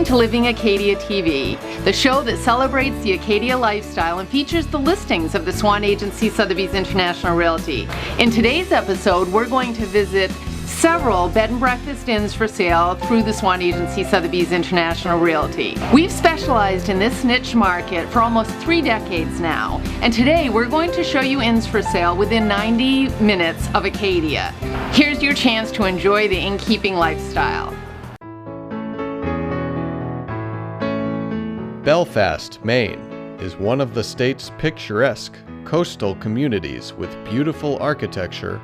Welcome to Living Acadia TV, the show that celebrates the Acadia lifestyle and features the listings of the Swan agency Sotheby's International Realty. In today's episode, we're going to visit several bed and breakfast inns for sale through the Swan agency Sotheby's International Realty. We've specialized in this niche market for almost 3 decades now, and today we're going to show you inns for sale within 90 minutes of Acadia. Here's your chance to enjoy the innkeeping lifestyle. Belfast, Maine, is one of the state's picturesque coastal communities with beautiful architecture,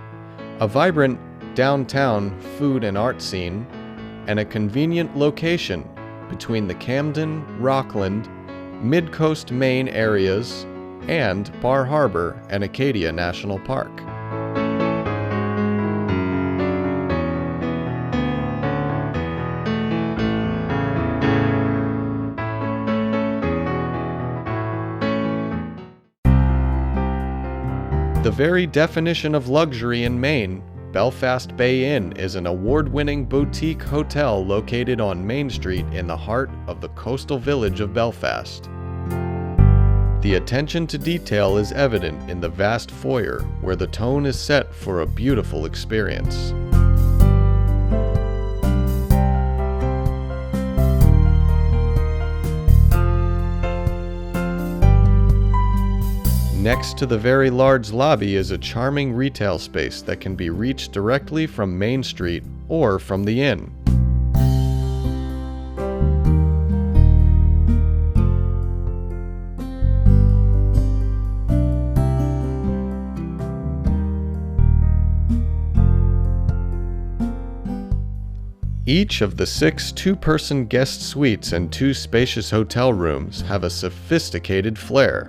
a vibrant downtown food and art scene, and a convenient location between the Camden, Rockland, Mid-Coast Maine areas and Bar Harbor and Acadia National Park. The very definition of luxury in Maine, Belfast Bay Inn is an award-winning boutique hotel located on Main Street in the heart of the coastal village of Belfast. The attention to detail is evident in the vast foyer, where the tone is set for a beautiful experience. Next to the very large lobby is a charming retail space that can be reached directly from Main Street or from the inn. Each of the 6 two-person guest suites and 2 spacious hotel rooms have a sophisticated flair.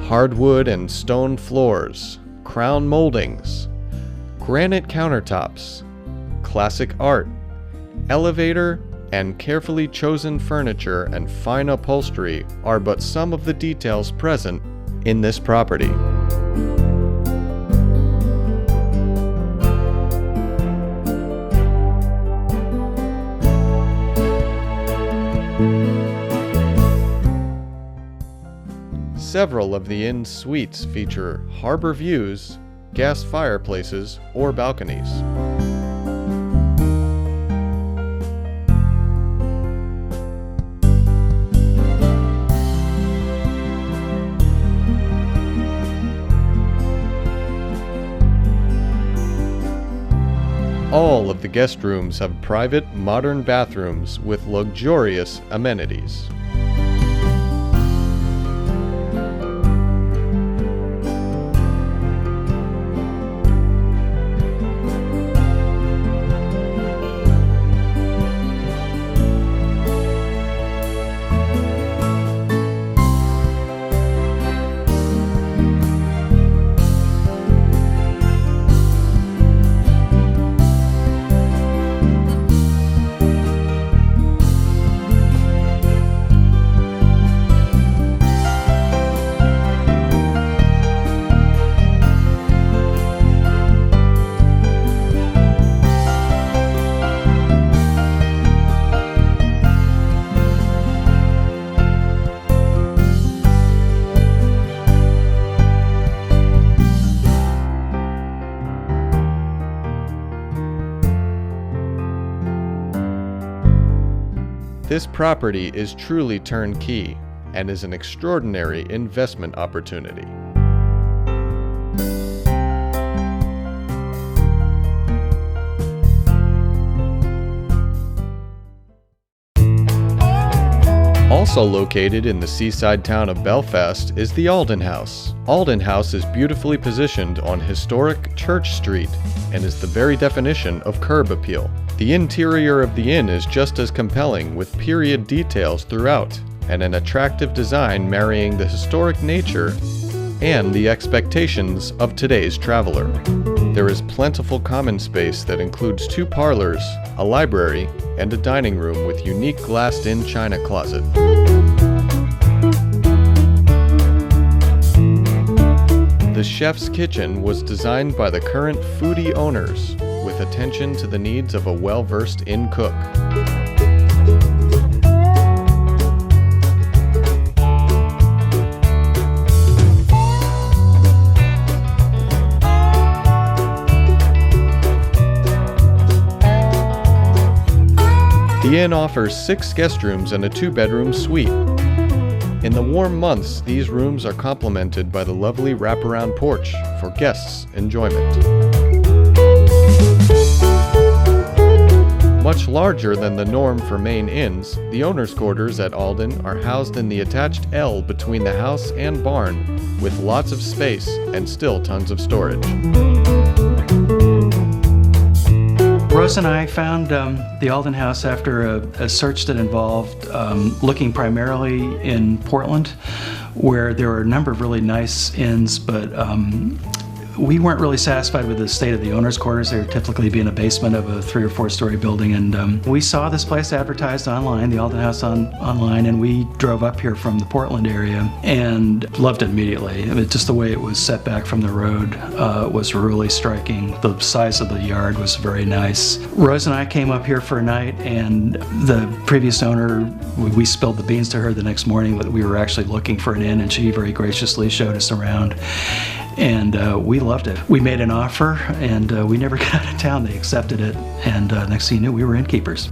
Hardwood and stone floors, crown moldings, granite countertops, classic art, elevator, and carefully chosen furniture and fine upholstery are but some of the details present in this property. Several of the inn's suites feature harbor views, gas fireplaces, or balconies. All of the guest rooms have private, modern bathrooms with luxurious amenities. This property is truly turnkey and is an extraordinary investment opportunity. Also located in the seaside town of Belfast is the Alden House. Alden House is beautifully positioned on historic Church Street and is the very definition of curb appeal. The interior of the inn is just as compelling, with period details throughout and an attractive design marrying the historic nature and the expectations of today's traveler. There is plentiful common space that includes 2 parlors, a library, and a dining room with unique glassed-in china closet. The chef's kitchen was designed by the current foodie owners, with attention to the needs of a well-versed inn cook. The inn offers 6 guest rooms and a 2-bedroom suite. In the warm months, these rooms are complemented by the lovely wraparound porch for guests' enjoyment. Much larger than the norm for Maine inns, the owner's quarters at Alden are housed in the attached L between the house and barn, with lots of space and still tons of storage. Rose and I found the Alden House after a search that involved looking primarily in Portland, where there were a number of really nice inns, but we weren't really satisfied with the state of the owner's quarters. They would typically be in a basement of a 3 or 4 story building, and we saw this place advertised online, the Alden House online, and we drove up here from the Portland area and loved it immediately. I mean, just the way it was set back from the road was really striking. The size of the yard was very nice. Rose and I came up here for a night, and the previous owner, we spilled the beans to her the next morning that we were actually looking for an inn, and she very graciously showed us around. And we loved it. We made an offer, and we never got out of town. They accepted it, and next thing you knew, we were innkeepers.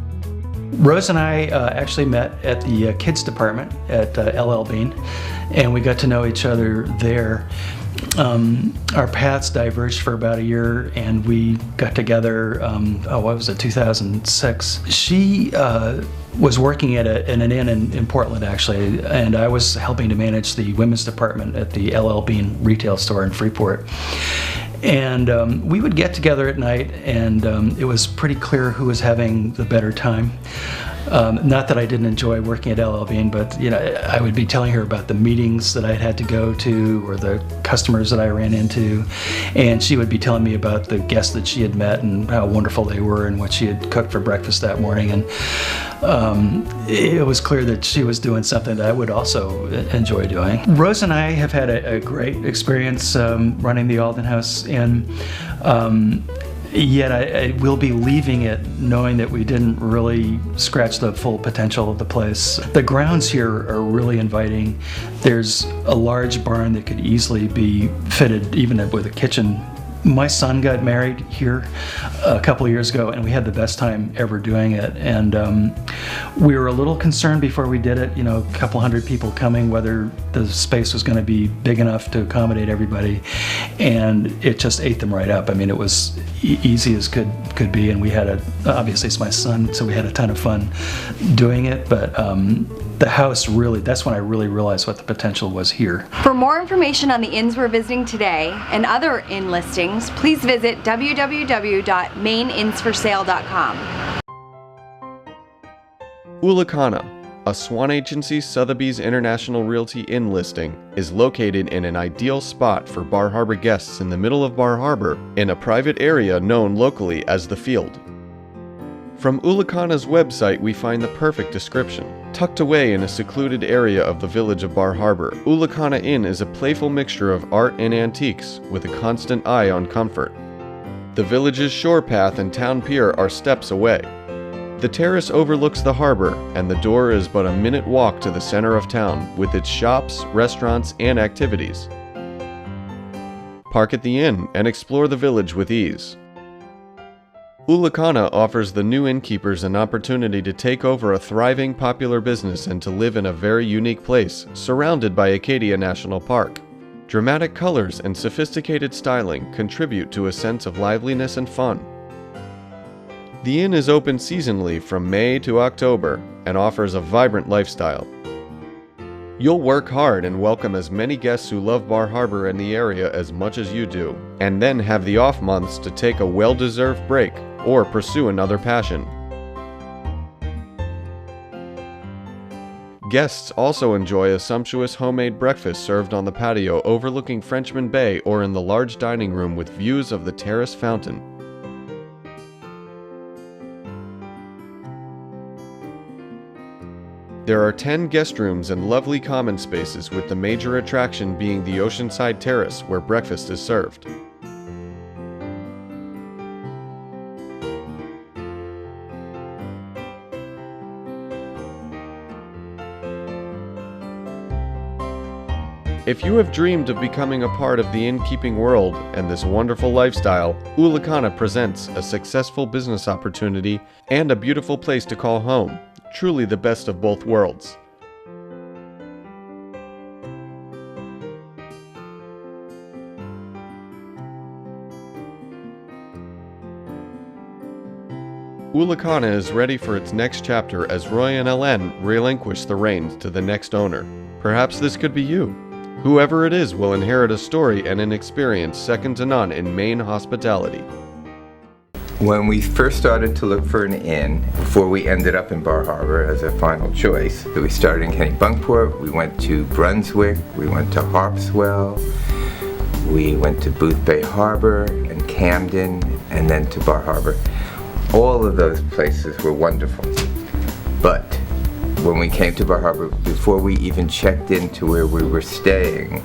Rose and I actually met at the kids department at LL Bean, and we got to know each other there. Our paths diverged for about a year, and we got together, 2006. She was working at an inn in Portland, actually, and I was helping to manage the women's department at the LL Bean retail store in Freeport. And we would get together at night, and it was pretty clear who was having the better time. Not that I didn't enjoy working at LL Bean, but I would be telling her about the meetings that I had to go to or the customers that I ran into, and she would be telling me about the guests that she had met and how wonderful they were and what she had cooked for breakfast that morning. And it was clear that she was doing something that I would also enjoy doing. Rose and I have had a great experience running the Alden House Inn. Yet I will be leaving it knowing that we didn't really scratch the full potential of the place. The grounds here are really inviting. There's a large barn that could easily be fitted even with a kitchen. My son got married here a couple of years ago, and we had the best time ever doing it. And we were a little concerned before we did it, a couple hundred people coming, whether the space was going to be big enough to accommodate everybody. And it just ate them right up. I mean, it was easy as could be, and we had obviously it's my son, so we had a ton of fun doing it. But the house really, that's when I really realized what the potential was here. For more information on the inns we're visiting today and other inn listings, please visit www.maininnsforsale.com. Ulacana, a Swan Agency Sotheby's International Realty Inn listing, is located in an ideal spot for Bar Harbor guests in the middle of Bar Harbor in a private area known locally as The Field. From Ulacana's website, we find the perfect description. Tucked away in a secluded area of the village of Bar Harbor, Ulacana Inn is a playful mixture of art and antiques with a constant eye on comfort. The village's shore path and town pier are steps away. The terrace overlooks the harbor, and the door is but a minute walk to the center of town with its shops, restaurants, and activities. Park at the inn and explore the village with ease. Ulacana offers the new innkeepers an opportunity to take over a thriving, popular business and to live in a very unique place, surrounded by Acadia National Park. Dramatic colors and sophisticated styling contribute to a sense of liveliness and fun. The inn is open seasonally from May to October and offers a vibrant lifestyle. You'll work hard and welcome as many guests who love Bar Harbor and the area as much as you do, and then have the off months to take a well-deserved break or pursue another passion. Guests also enjoy a sumptuous homemade breakfast served on the patio overlooking Frenchman Bay or in the large dining room with views of the terrace fountain. There are 10 guest rooms and lovely common spaces, with the major attraction being the oceanside terrace where breakfast is served. If you have dreamed of becoming a part of the innkeeping world and this wonderful lifestyle, Ulacana presents a successful business opportunity and a beautiful place to call home. Truly the best of both worlds. Ulacana is ready for its next chapter as Roy and Hélène relinquish the reins to the next owner. Perhaps this could be you. Whoever it is will inherit a story and an experience second to none in Maine hospitality. When we first started to look for an inn, before we ended up in Bar Harbor as a final choice, so we started in Kennebunkport, we went to Brunswick, we went to Harpswell, we went to Booth Bay Harbor and Camden, and then to Bar Harbor. All of those places were wonderful, but when we came to Bar Harbor, before we even checked into where we were staying,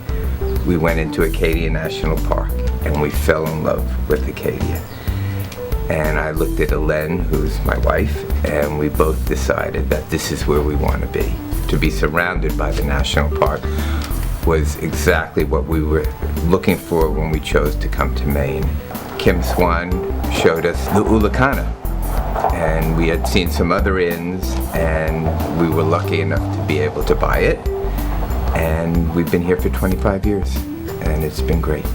we went into Acadia National Park and we fell in love with Acadia. And I looked at Hélène, who's my wife, and we both decided that this is where we want to be. To be surrounded by the national park was exactly what we were looking for when we chose to come to Maine. Kim Swan showed us the Ulacana. And we had seen some other inns, and we were lucky enough to be able to buy it. And we've been here for 25 years, and it's been great.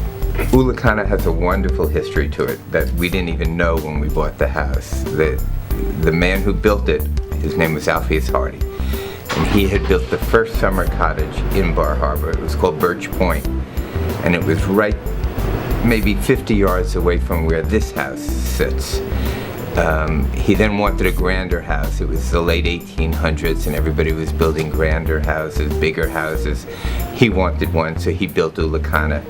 Ulacana has a wonderful history to it that we didn't even know when we bought the house. The man who built it, his name was Alpheus Hardy, and he had built the first summer cottage in Bar Harbor. It was called Birch Point, and it was right maybe 50 yards away from where this house sits. He then wanted a grander house. It was the late 1800s and everybody was building grander houses, bigger houses. He wanted one, so he built Ulacana.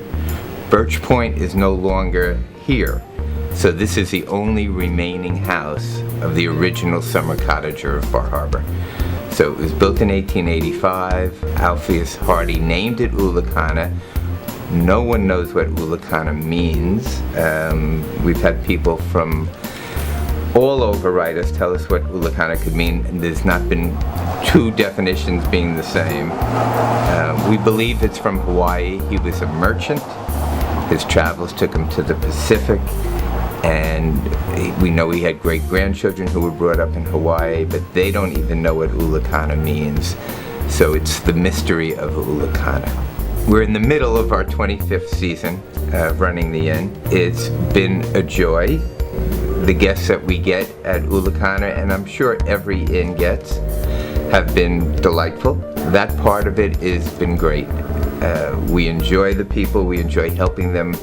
Birch Point is no longer here, so this is the only remaining house of the original summer cottager of Bar Harbor. So it was built in 1885. Alpheus Hardy named it Ulacana. No one knows what Ulacana means. We've had people from all over write us, tell us what Ulacana could mean, and there's not been two definitions being the same. We believe it's from Hawaii. He was a merchant. His travels took him to the Pacific, and we know he had great-grandchildren who were brought up in Hawaii, but they don't even know what Ulacana means. So it's the mystery of Ulacana. We're in the middle of our 25th season of running the inn. It's been a joy. The guests that we get at Ulacana, and I'm sure every inn gets, have been delightful. That part of it has been great. We enjoy the people, we enjoy helping them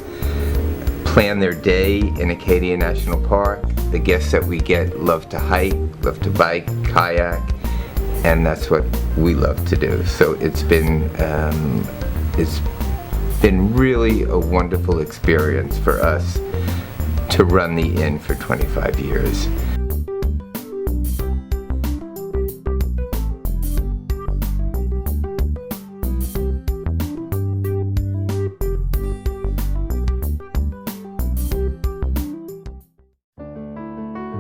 plan their day in Acadia National Park. The guests that we get love to hike, love to bike, kayak, and that's what we love to do. So it's been really a wonderful experience for us to run the inn for 25 years.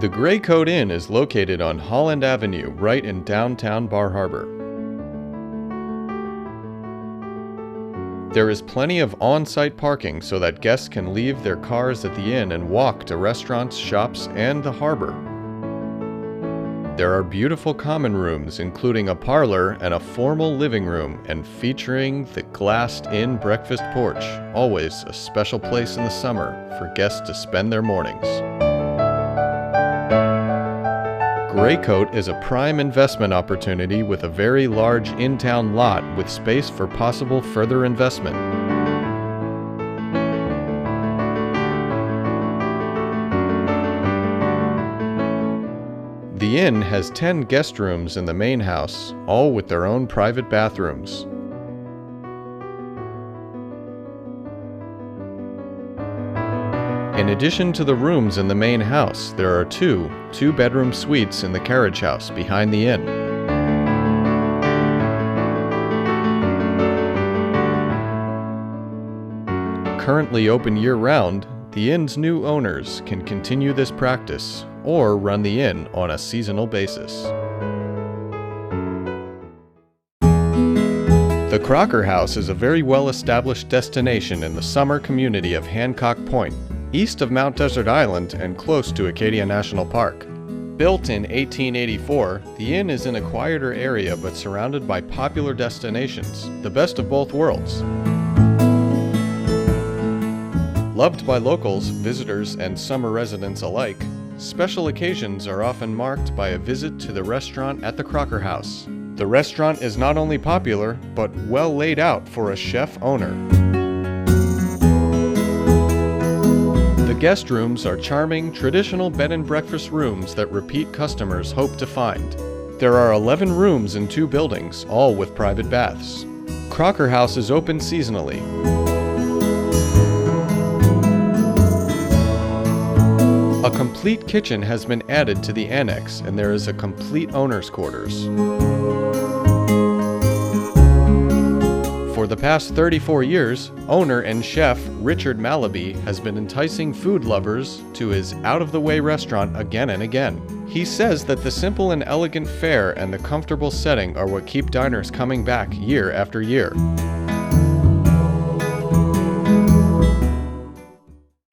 The Gray Coat Inn is located on Holland Avenue, right in downtown Bar Harbor. There is plenty of on-site parking so that guests can leave their cars at the inn and walk to restaurants, shops, and the harbor. There are beautiful common rooms, including a parlor and a formal living room, and featuring the glassed-in breakfast porch, always a special place in the summer for guests to spend their mornings. Graycoat is a prime investment opportunity with a very large in-town lot with space for possible further investment. The inn has 10 guest rooms in the main house, all with their own private bathrooms. In addition to the rooms in the main house, there are two two-bedroom suites in the carriage house behind the inn. currently open year-round, the inn's new owners can continue this practice or run the inn on a seasonal basis. The Crocker House is a very well-established destination in the summer community of Hancock Point, east of Mount Desert Island and close to Acadia National Park. Built in 1884, the inn is in a quieter area but surrounded by popular destinations, the best of both worlds. Loved by locals, visitors, and summer residents alike, special occasions are often marked by a visit to the restaurant at the Crocker House. The restaurant is not only popular, but well laid out for a chef owner. The guest rooms are charming, traditional bed and breakfast rooms that repeat customers hope to find. There are 11 rooms in 2 buildings, all with private baths. Crocker House is open seasonally. A complete kitchen has been added to the annex, and there is a complete owner's quarters. For the past 34 years, owner and chef Richard Malaby has been enticing food lovers to his out-of-the-way restaurant again and again. He says that the simple and elegant fare and the comfortable setting are what keep diners coming back year after year.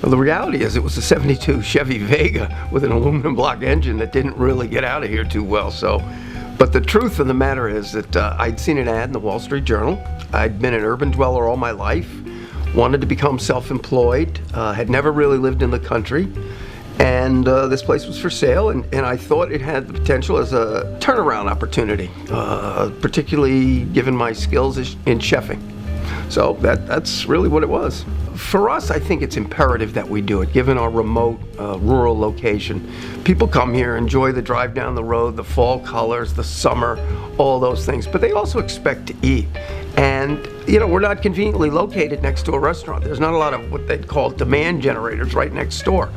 Well, the reality is it was a 72 Chevy Vega with an aluminum block engine that didn't really get out of here too well. But the truth of the matter is that I'd seen an ad in the Wall Street Journal. I'd been an urban dweller all my life, wanted to become self-employed, had never really lived in the country, and this place was for sale, and I thought it had the potential as a turnaround opportunity, particularly given my skills in chefing. So that's really what it was. For us, I think it's imperative that we do it, given our remote, rural location. People come here, enjoy the drive down the road, the fall colors, the summer, all those things, but they also expect to eat. And, you know, we're not conveniently located next to a restaurant. There's not a lot of what they'd call demand generators right next door.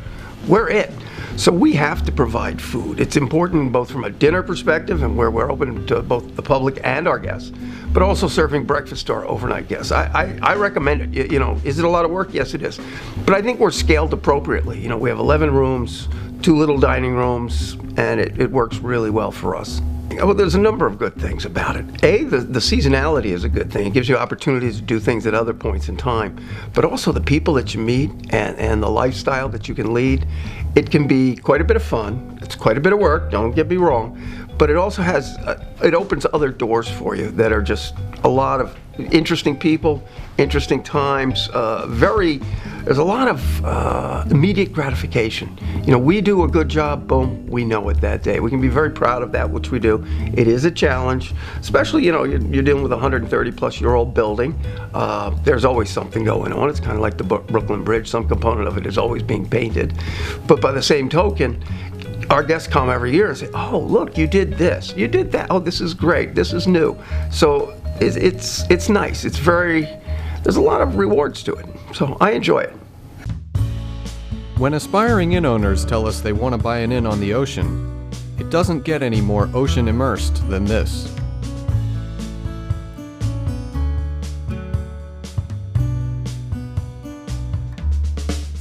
We're it. So we have to provide food. It's important both from a dinner perspective and where we're open to both the public and our guests, but also serving breakfast to our overnight guests. I recommend it. You know, is it a lot of work? Yes, it is. But I think we're scaled appropriately. You know, we have 11 rooms, 2 little dining rooms, and it works really well for us. Well, there's a number of good things about it. The seasonality is a good thing. It gives you opportunities to do things at other points in time. But also the people that you meet and the lifestyle that you can lead, it can be quite a bit of fun. It's quite a bit of work, don't get me wrong. But it also has, it opens other doors for you that are just a lot of interesting people, interesting times, there's a lot of immediate gratification. You know, we do a good job, boom, we know it that day. We can be very proud of that, which we do. It is a challenge, especially, you know, you're dealing with a 130-plus-year-old building. There's always something going on. It's kind of like the Brooklyn Bridge. Some component of it is always being painted. But by the same token, our guests come every year and say, oh, look, you did this, you did that. Oh, this is great, this is new. So it's nice. It's there's a lot of rewards to it. So I enjoy it. When aspiring inn owners tell us they want to buy an inn on the ocean, it doesn't get any more ocean immersed than this.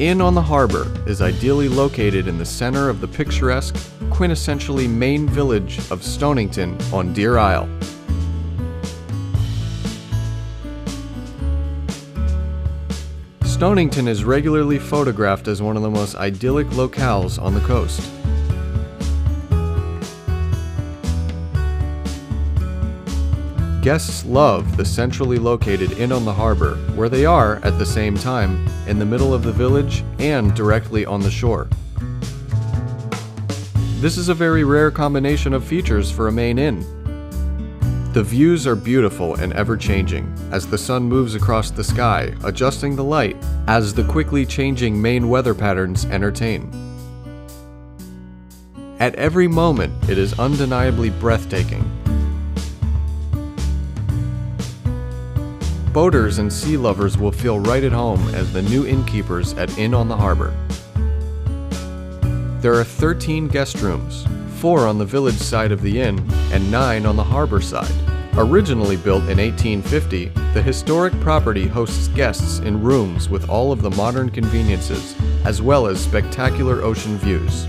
Inn on the Harbor is ideally located in the center of the picturesque, quintessentially Maine village of Stonington on Deer Isle. Stonington is regularly photographed as one of the most idyllic locales on the coast. Guests love the centrally located Inn on the Harbor, where they are, at the same time, in the middle of the village and directly on the shore. This is a very rare combination of features for a Maine inn. The views are beautiful and ever-changing, as the sun moves across the sky, adjusting the light as the quickly changing Maine weather patterns entertain. At every moment, it is undeniably breathtaking. Boaters and sea lovers will feel right at home as the new innkeepers at Inn on the Harbor. There are 13 guest rooms, 4 on the village side of the inn and 9 on the harbor side. Originally built in 1850, the historic property hosts guests in rooms with all of the modern conveniences, as well as spectacular ocean views.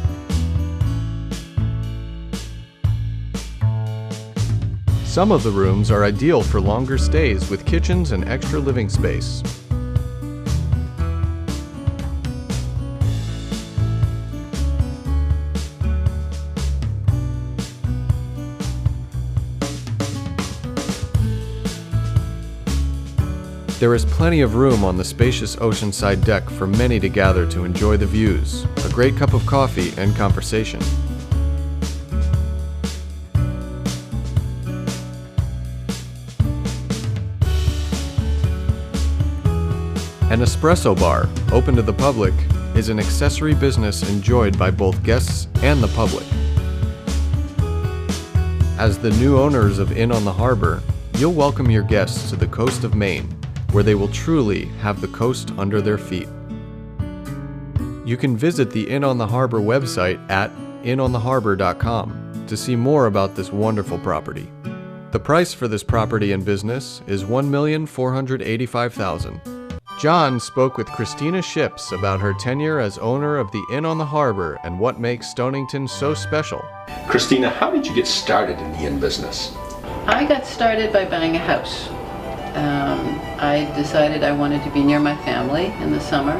Some of the rooms are ideal for longer stays with kitchens and extra living space. There is plenty of room on the spacious oceanside deck for many to gather to enjoy the views, a great cup of coffee, and conversation. An espresso bar, open to the public, is an accessory business enjoyed by both guests and the public. As the new owners of Inn on the Harbor, you'll welcome your guests to the coast of Maine, where they will truly have the coast under their feet. You can visit the Inn on the Harbor website at innontheharbor.com to see more about this wonderful property. The price for this property and business is $1,485,000. John spoke with Christina Ships about her tenure as owner of the Inn on the Harbor and what makes Stonington so special. Christina, how did you get started in the inn business? I got started by buying a house. I decided I wanted to be near my family in the summer,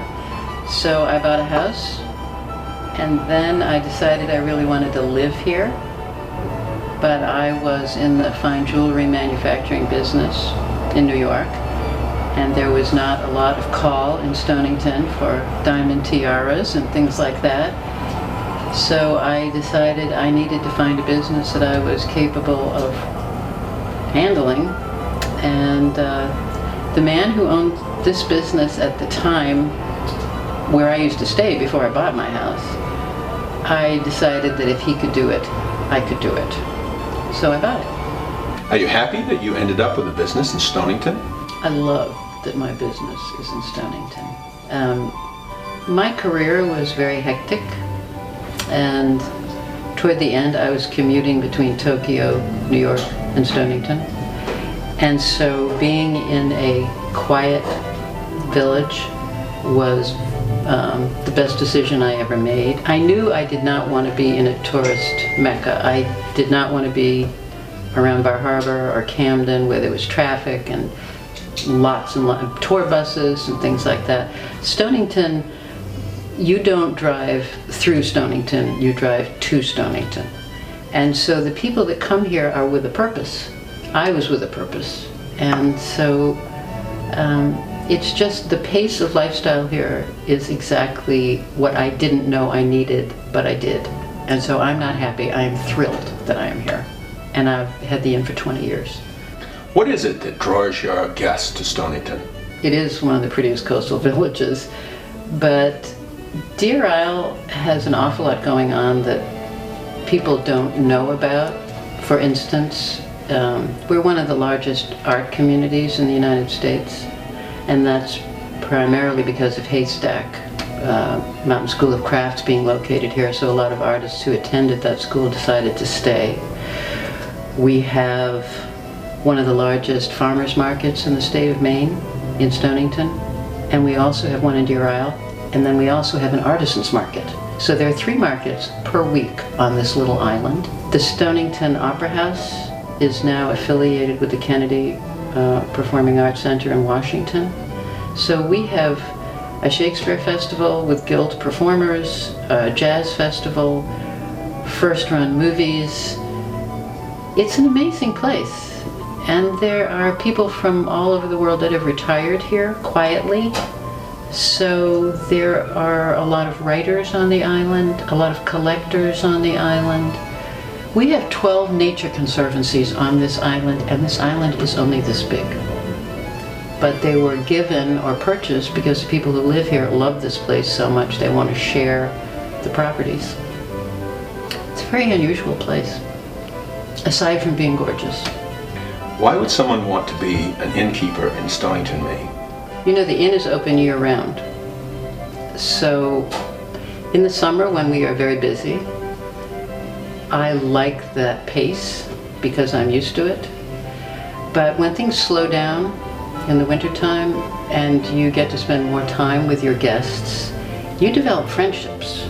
so I bought a house, and then I decided I really wanted to live here, but I was in the fine jewelry manufacturing business in New York, and there was not a lot of call in Stonington for diamond tiaras and things like that, so I decided I needed to find a business that I was capable of handling. And the man who owned this business at the time where I used to stay before I bought my house, I decided that if he could do it, I could do it. So I bought it. Are you happy that you ended up with a business in Stonington? I love that my business is in Stonington. My career was very hectic, and toward the end I was commuting between Tokyo, New York, and Stonington. And so being in a quiet village was the best decision I ever made. I knew I did not want to be in a tourist mecca. I did not want to be around Bar Harbor or Camden where there was traffic and lots and lots of tour buses and things like that. Stonington, you don't drive through Stonington, you drive to Stonington. And so the people that come here are with a purpose. I was with a purpose, and so it's just the pace of lifestyle here is exactly what I didn't know I needed, but I did. And so I'm not happy. I am thrilled that I am here, and I've had the inn for 20 years. What is it that draws your guests to Stonington? It is one of the prettiest coastal villages, but Deer Isle has an awful lot going on that people don't know about. For instance, we're one of the largest art communities in the United States, and that's primarily because of Haystack, Mountain School of Crafts being located here, so a lot of artists who attended that school decided to stay. We have one of the largest farmers markets in the state of Maine, in Stonington, and we also have one in Deer Isle, and then we also have an artisans market. So there are 3 markets per week on this little island. The Stonington Opera House is now affiliated with the Kennedy Performing Arts Center in Washington. So we have a Shakespeare festival with guild performers, a jazz festival, first-run movies. It's an amazing place. And there are people from all over the world that have retired here quietly. So there are a lot of writers on the island, a lot of collectors on the island. We have 12 nature conservancies on this island, and this island is only this big. But they were given or purchased because the people who live here love this place so much they want to share the properties. It's a very unusual place, aside from being gorgeous. Why would someone want to be an innkeeper in Stonington, Maine? You know, the inn is open year-round. So in the summer when we are very busy, I like that pace because I'm used to it. But when things slow down in the wintertime and you get to spend more time with your guests, you develop friendships.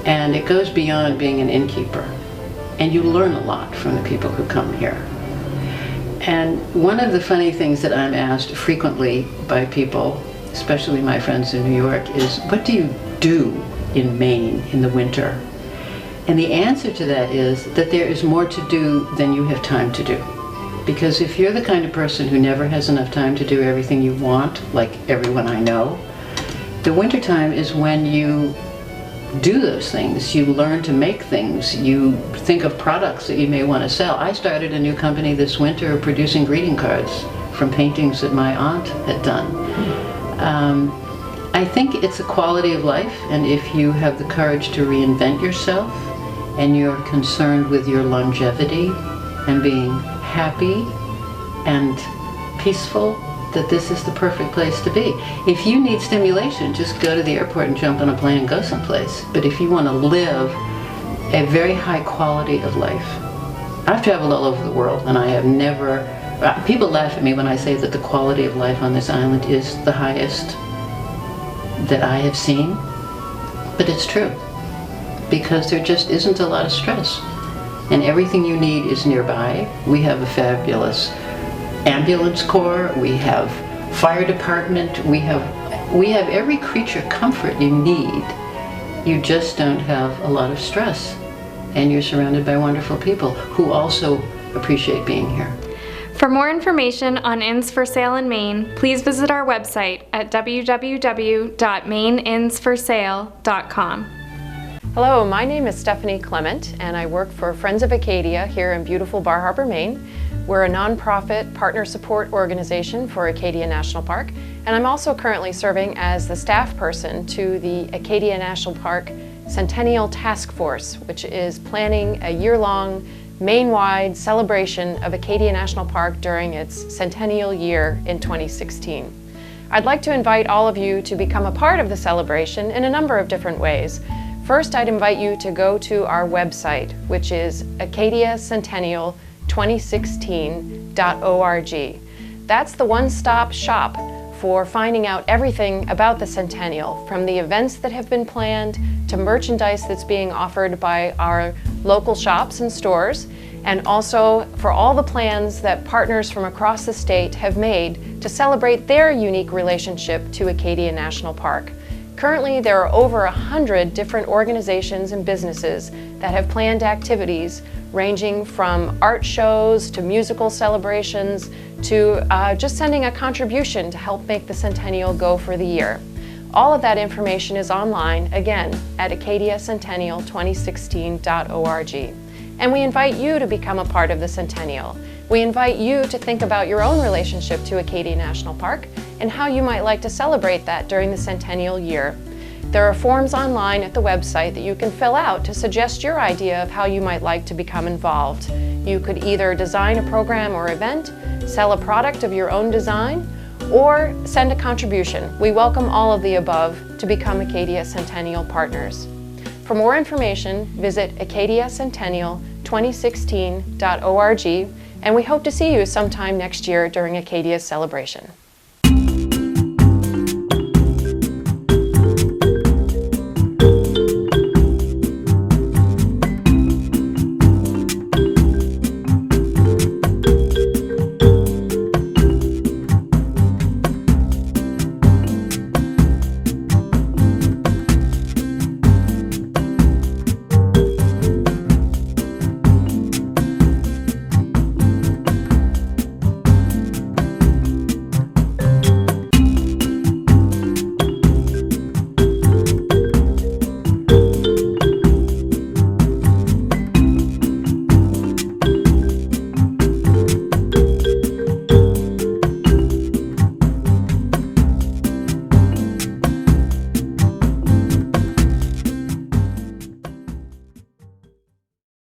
And it goes beyond being an innkeeper. And you learn a lot from the people who come here. And one of the funny things that I'm asked frequently by people, especially my friends in New York, is, what do you do in Maine in the winter? And the answer to that is that there is more to do than you have time to do. Because if you're the kind of person who never has enough time to do everything you want, like everyone I know, the wintertime is when you do those things. You learn to make things. You think of products that you may want to sell. I started a new company this winter producing greeting cards from paintings that my aunt had done. I think it's a quality of life, and if you have the courage to reinvent yourself and you're concerned with your longevity and being happy and peaceful, that this is the perfect place to be. If you need stimulation, just go to the airport and jump on a plane and go someplace. But if you want to live a very high quality of life, I've traveled all over the world, and I have never, people laugh at me when I say that the quality of life on this island is the highest that I have seen, but it's true, because there just isn't a lot of stress. And everything you need is nearby. We have a fabulous ambulance corps, we have fire department, we have every creature comfort you need. You just don't have a lot of stress. And you're surrounded by wonderful people who also appreciate being here. For more information on inns for sale in Maine, please visit our website at www.maineinsforsale.com. Hello, my name is Stephanie Clement, and I work for Friends of Acadia here in beautiful Bar Harbor, Maine. We're a nonprofit partner support organization for Acadia National Park, and I'm also currently serving as the staff person to the Acadia National Park Centennial Task Force, which is planning a year-long Maine-wide celebration of Acadia National Park during its centennial year in 2016. I'd like to invite all of you to become a part of the celebration in a number of different ways. First, I'd invite you to go to our website, which is acadiacentennial2016.org. That's the one-stop shop for finding out everything about the Centennial, from the events that have been planned to merchandise that's being offered by our local shops and stores, and also for all the plans that partners from across the state have made to celebrate their unique relationship to Acadia National Park. Currently, there are over 100 different organizations and businesses that have planned activities ranging from art shows to musical celebrations to just sending a contribution to help make the Centennial go for the year. All of that information is online, again, at acadiacentennial2016.org. And we invite you to become a part of the Centennial. We invite you to think about your own relationship to Acadia National Park and how you might like to celebrate that during the centennial year. There are forms online at the website that you can fill out to suggest your idea of how you might like to become involved. You could either design a program or event, sell a product of your own design, or send a contribution. We welcome all of the above to become Acadia Centennial partners. For more information, visit acadiacentennial2016.org, and we hope to see you sometime next year during Acadia's celebration.